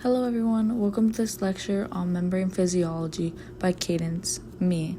Hello everyone, welcome to this lecture on membrane physiology by Cadence, me.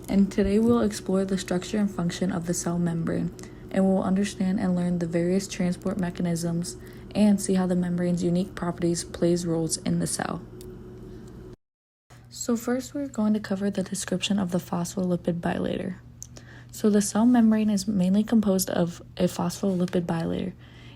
And today we'll explore the structure and function of the cell membrane, and we'll understand and learn the various transport mechanisms and see how the membrane's unique properties plays roles in the cell. So first we're going to cover the description of the phospholipid bilayer. So the cell membrane is mainly composed of a phospholipid bilayer.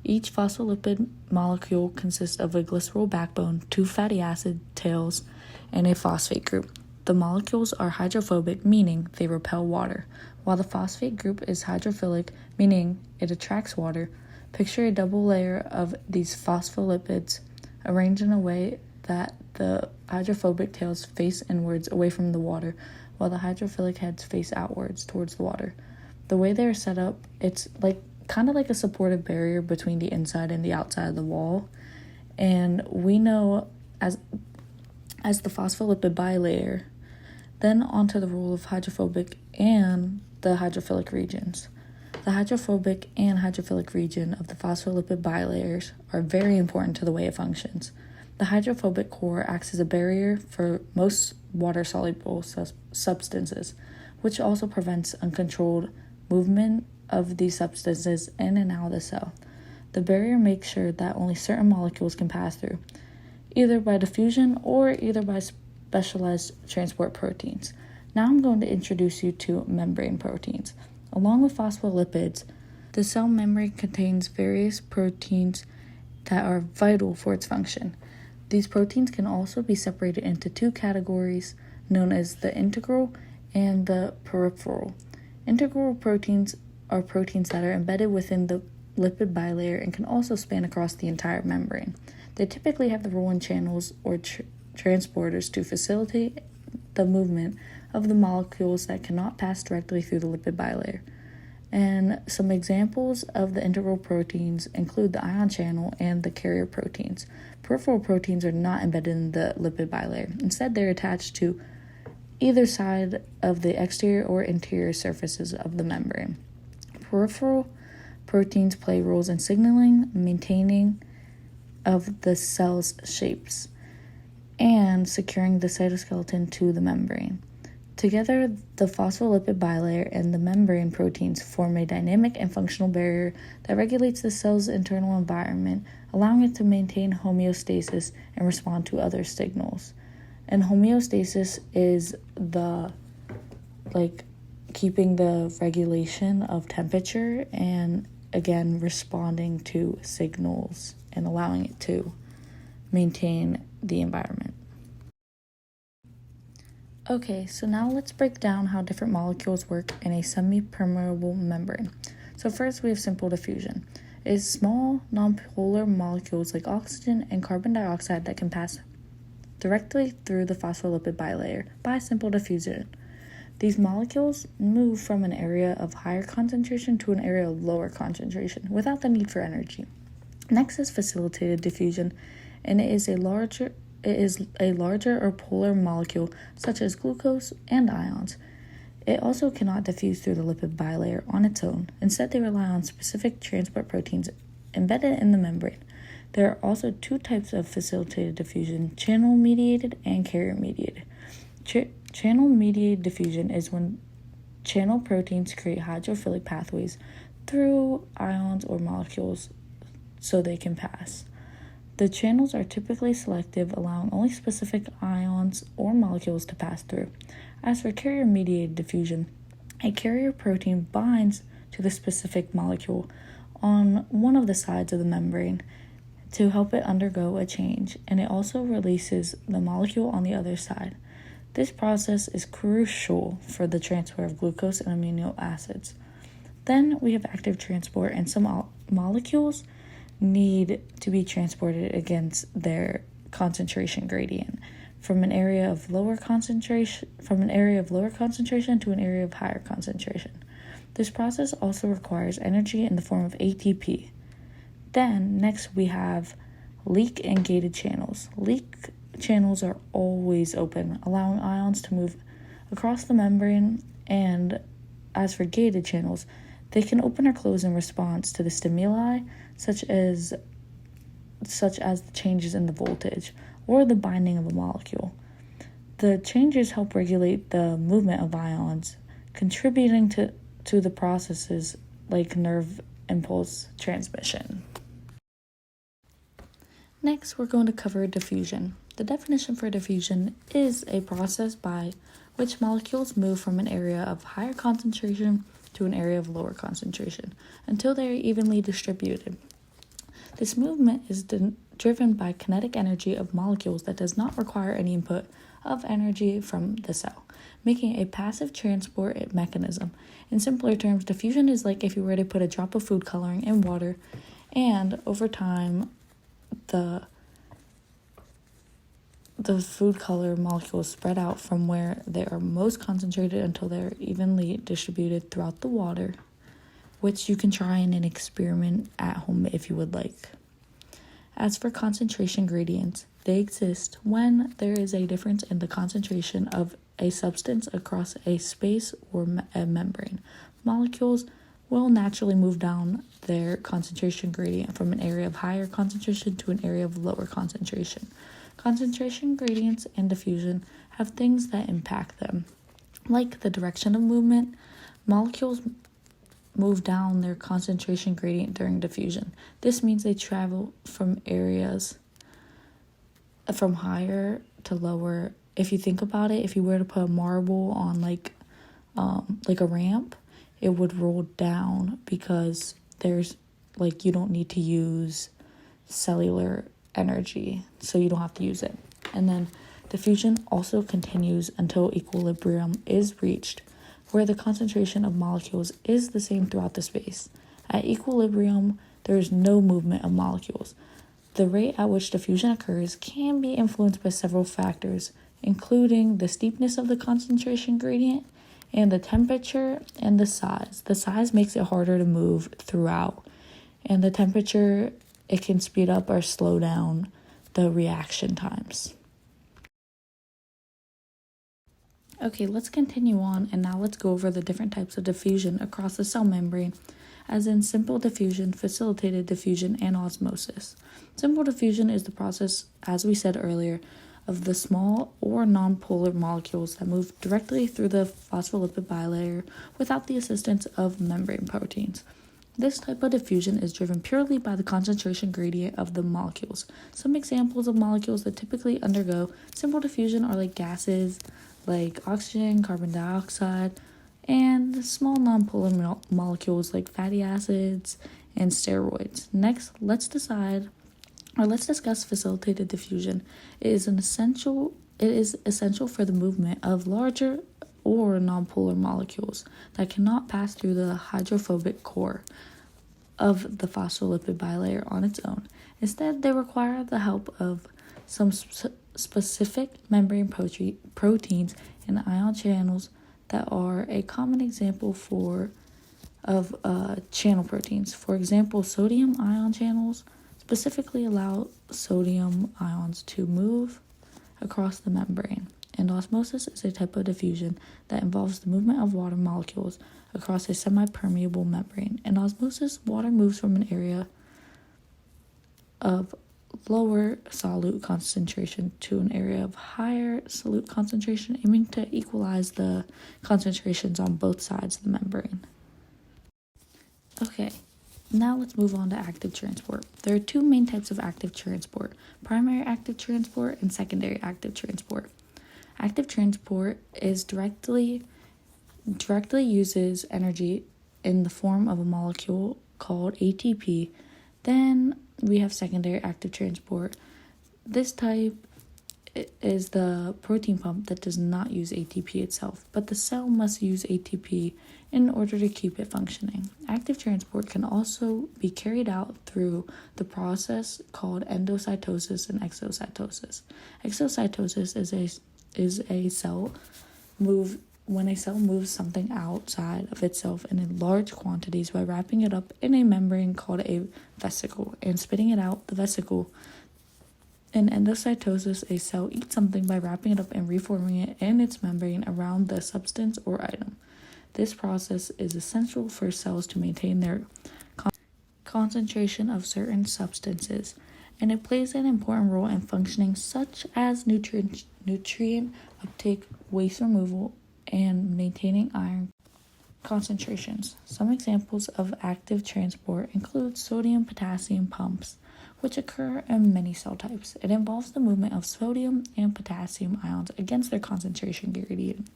Each phospholipid molecule consists of a glycerol backbone, two fatty acid tails, and a phosphate group. The molecules are hydrophobic, meaning they repel water, while the phosphate group is hydrophilic, meaning it attracts water. Picture a double layer of these phospholipids arranged in a way that the hydrophobic tails face inwards away from the water, while the hydrophilic heads face outwards towards the water. The way they are set up, it's kind of like a supportive barrier between the inside and the outside of the wall. And we know as the phospholipid bilayer, then onto the role of hydrophobic and the hydrophilic regions. The hydrophobic and hydrophilic region of the phospholipid bilayers are very important to the way it functions. The hydrophobic core acts as a barrier for most water-soluble substances, which also prevents uncontrolled movement of these substances in and out of the cell. The barrier makes sure that only certain molecules can pass through, either by diffusion or either by specialized transport proteins. Now I'm going to introduce you to membrane proteins. Along with phospholipids, the cell membrane contains various proteins that are vital for its function. These proteins can also be separated into two categories known as the integral and the peripheral. Integral proteins are proteins that are embedded within the lipid bilayer and can also span across the entire membrane. They typically have the role in channels or transporters to facilitate the movement of the molecules that cannot pass directly through the lipid bilayer. And some examples of the integral proteins include the ion channel and the carrier proteins. Peripheral proteins are not embedded in the lipid bilayer. Instead, they're attached to either side of the exterior or interior surfaces of the membrane. Peripheral proteins play roles in signaling, maintaining of the cell's shapes, and securing the cytoskeleton to the membrane. Together, the phospholipid bilayer and the membrane proteins form a dynamic and functional barrier that regulates the cell's internal environment, allowing it to maintain homeostasis and respond to other signals. And homeostasis is keeping the regulation of temperature and, again, responding to signals and allowing it to maintain the environment. Okay, so now let's break down how different molecules work in a semi-permeable membrane. So first we have simple diffusion. It is small, nonpolar molecules like oxygen and carbon dioxide that can pass directly through the phospholipid bilayer by simple diffusion. These molecules move from an area of higher concentration to an area of lower concentration without the need for energy. Next is facilitated diffusion, and it is a larger or polar molecule such as glucose and ions. It also cannot diffuse through the lipid bilayer on its own. Instead, they rely on specific transport proteins embedded in the membrane. There are also two types of facilitated diffusion: channel-mediated and carrier-mediated. Channel-mediated diffusion is when channel proteins create hydrophilic pathways through ions or molecules so they can pass. The channels are typically selective, allowing only specific ions or molecules to pass through. As for carrier-mediated diffusion, a carrier protein binds to the specific molecule on one of the sides of the membrane to help it undergo a change, and it also releases the molecule on the other side. This process is crucial for the transfer of glucose and amino acids. Then we have active transport, and some molecules need to be transported against their concentration gradient from an area of lower concentration to an area of higher concentration. This process also requires energy in the form of ATP. Then next we have leak and gated channels. Leak channels are always open, allowing ions to move across the membrane, and as for gated channels, they can open or close in response to the stimuli such as such as the changes in the voltage or the binding of a molecule. The changes help regulate the movement of ions, contributing to the processes like nerve impulse transmission. Next, we're going to cover diffusion. The definition for diffusion is a process by which molecules move from an area of higher concentration to an area of lower concentration until they are evenly distributed. This movement is driven by kinetic energy of molecules that does not require any input of energy from the cell, making a passive transport mechanism. In simpler terms, diffusion is like if you were to put a drop of food coloring in water, and over time, the food color molecules spread out from where they are most concentrated until they're evenly distributed throughout the water, which you can try in an experiment at home if you would like. As for concentration gradients, they exist when there is a difference in the concentration of a substance across a space or a membrane. Molecules will naturally move down their concentration gradient from an area of higher concentration to an area of lower concentration. Concentration gradients and diffusion have things that impact them, like the direction of movement. Molecules move down their concentration gradient during diffusion. This means they travel from areas from higher to lower. If you think about it, if you were to put a marble on like a ramp, it would roll down because there's you don't need to use cellular energy, so you don't have to use it. And then diffusion also continues until equilibrium is reached, where the concentration of molecules is the same throughout the space. At equilibrium, there is no movement of molecules. The rate at which diffusion occurs can be influenced by several factors, including the steepness of the concentration gradient and the temperature and the size. The size makes it harder to move throughout, and the temperature, it can speed up or slow down the reaction times. Okay, let's continue on, and now let's go over the different types of diffusion across the cell membrane, as in simple diffusion, facilitated diffusion, and osmosis. Simple diffusion is the process, as we said earlier, of the small or nonpolar molecules that move directly through the phospholipid bilayer without the assistance of membrane proteins. This type of diffusion is driven purely by the concentration gradient of the molecules. Some examples of molecules that typically undergo simple diffusion are like gases, like oxygen, carbon dioxide, and small nonpolar molecules like fatty acids and steroids. Next, let's discuss facilitated diffusion. It is essential for the movement of larger or nonpolar molecules that cannot pass through the hydrophobic core of the phospholipid bilayer on its own. Instead, they require the help of some specific membrane proteins and ion channels that are a common example of channel proteins. For example, sodium ion channels specifically allow sodium ions to move across the membrane. And osmosis is a type of diffusion that involves the movement of water molecules across a semi-permeable membrane. In osmosis, water moves from an area of lower solute concentration to an area of higher solute concentration, aiming to equalize the concentrations on both sides of the membrane. Okay, now let's move on to active transport. There are two main types of active transport: primary active transport and secondary active transport. Active transport is directly uses energy in the form of a molecule called ATP. Then we have secondary active transport. This type is the protein pump that does not use ATP itself, but the cell must use ATP in order to keep it functioning. Active transport can also be carried out through the process called endocytosis and exocytosis. Exocytosis is when a cell moves something outside of itself in large quantities by wrapping it up in a membrane called a vesicle and spitting it out the vesicle. In endocytosis, a cell eats something by wrapping it up and reforming it in its membrane around the substance or item. This process is essential for cells to maintain their concentration of certain substances and it plays an important role in functioning such as nutrient uptake, waste removal, and maintaining iron concentrations. Some examples of active transport include sodium-potassium pumps, which occur in many cell types. It involves the movement of sodium and potassium ions against their concentration gradient.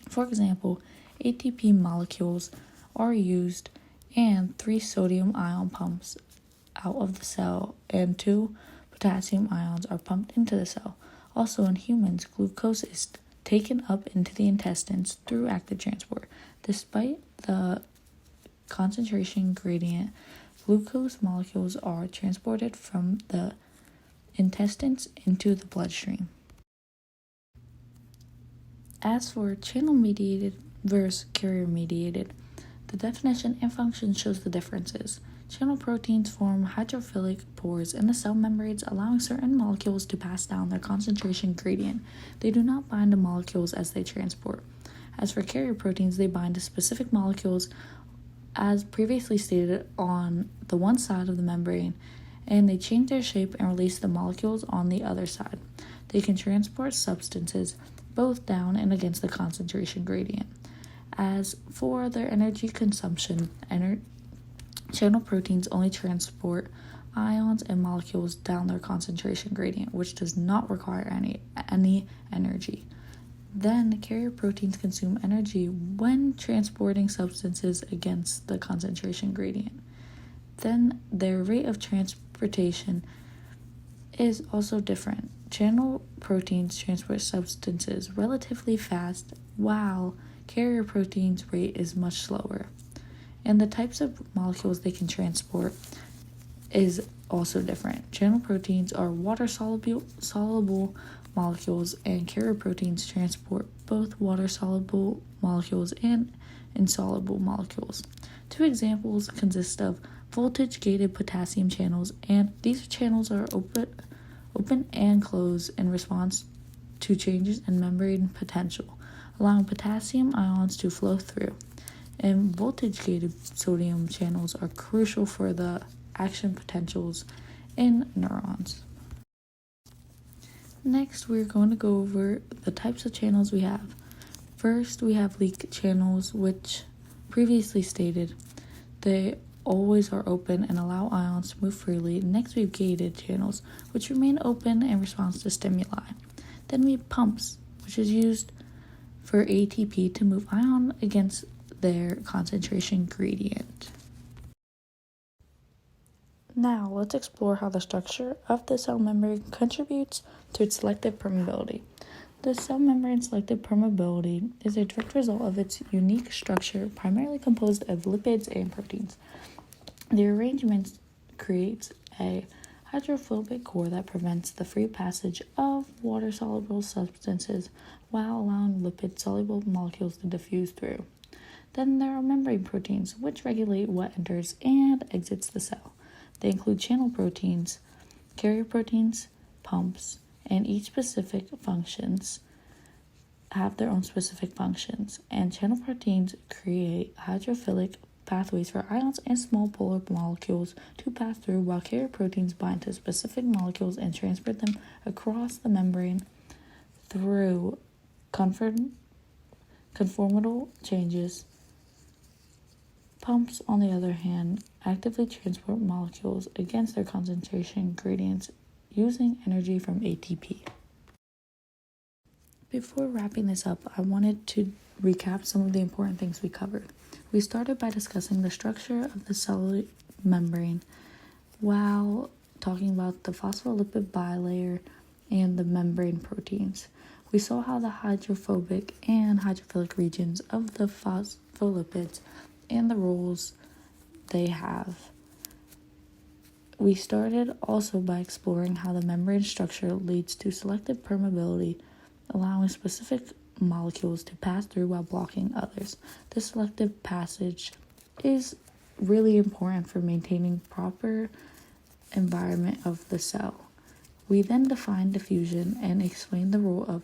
For example, ATP molecules are used and 3 sodium ion pumps out of the cell and 2 potassium ions are pumped into the cell. Also in humans, glucose is taken up into the intestines through active transport. Despite the concentration gradient, glucose molecules are transported from the intestines into the bloodstream. As for channel-mediated versus carrier-mediated, the definition and function shows the differences. Channel proteins form hydrophilic pores in the cell membranes, allowing certain molecules to pass down their concentration gradient. They do not bind to molecules as they transport. As for carrier proteins, they bind to specific molecules, as previously stated, on the one side of the membrane, and they change their shape and release the molecules on the other side. They can transport substances both down and against the concentration gradient. As for their energy consumption, channel proteins only transport ions and molecules down their concentration gradient, which does not require any energy. Then carrier proteins consume energy when transporting substances against the concentration gradient. Then their rate of transportation is also different. Channel proteins transport substances relatively fast, while carrier proteins' rate is much slower. And the types of molecules they can transport is also different. Channel proteins are water-soluble molecules, and carrier proteins transport both water-soluble molecules and insoluble molecules. 2 examples consist of voltage-gated potassium channels, and these channels are open and close in response to changes in membrane potential, allowing potassium ions to flow through. And voltage-gated sodium channels are crucial for the action potentials in neurons. Next, we're going to go over the types of channels we have. First, we have leak channels, which previously stated they always are open and allow ions to move freely. Next, we have gated channels, which remain open in response to stimuli. Then we have pumps, which is used for ATP to move ion against their concentration gradient. Now, let's explore how the structure of the cell membrane contributes to its selective permeability. The cell membrane's selective permeability is a direct result of its unique structure, primarily composed of lipids and proteins. The arrangement creates a hydrophobic core that prevents the free passage of water-soluble substances while allowing lipid-soluble molecules to diffuse through. Then there are membrane proteins, which regulate what enters and exits the cell. They include channel proteins, carrier proteins, pumps, and each specific functions have their own specific functions. And channel proteins create hydrophilic pathways for ions and small polar molecules to pass through, while carrier proteins bind to specific molecules and transport them across the membrane through conformal changes. Pumps, on the other hand, actively transport molecules against their concentration gradients using energy from ATP. Before wrapping this up, I wanted to recap some of the important things we covered. We started by discussing the structure of the cell membrane while talking about the phospholipid bilayer and the membrane proteins. We saw how the hydrophobic and hydrophilic regions of the phospholipids and the roles they have. We started also by exploring how the membrane structure leads to selective permeability, allowing specific molecules to pass through while blocking others. This selective passage is really important for maintaining proper environment of the cell. We then defined diffusion and explained the role of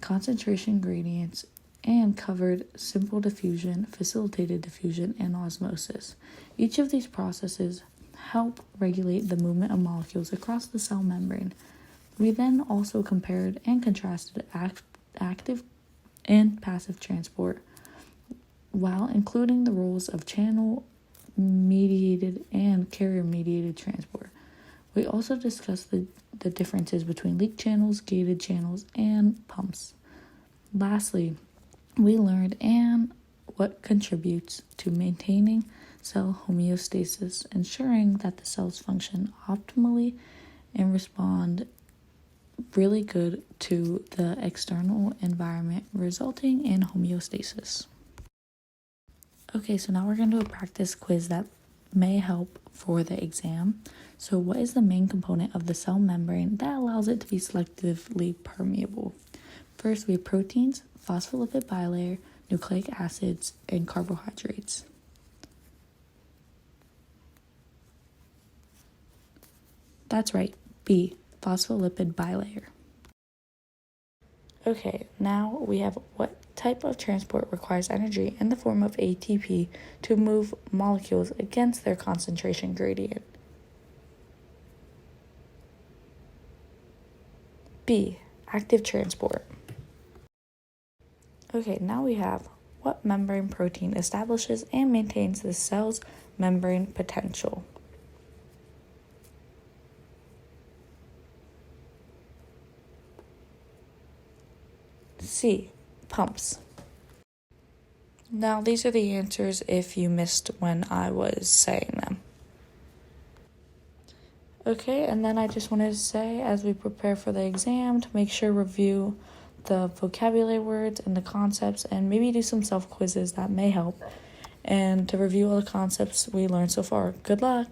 concentration gradients and covered simple diffusion, facilitated diffusion, and osmosis. Each of these processes help regulate the movement of molecules across the cell membrane. We then also compared and contrasted active and passive transport, while including the roles of channel-mediated and carrier-mediated transport. We also discussed the differences between leak channels, gated channels, and pumps. Lastly, we learned what contributes to maintaining cell homeostasis, ensuring that the cells function optimally and respond really good to the external environment, resulting in homeostasis. Okay, so now we're going to do a practice quiz that may help for the exam. So what is the main component of the cell membrane that allows it to be selectively permeable? First, we have proteins, phospholipid bilayer, nucleic acids, and carbohydrates. That's right, B, phospholipid bilayer. Okay, now we have what type of transport requires energy in the form of ATP to move molecules against their concentration gradient? B, active transport. Okay, now we have what membrane protein establishes and maintains the cell's membrane potential? C, pumps. Now, these are the answers if you missed when I was saying them. Okay, and then I just wanted to say, as we prepare for the exam, to make sure review the vocabulary words and the concepts, and maybe do some self-quizzes that may help, and to review all the concepts we learned so far. Good luck!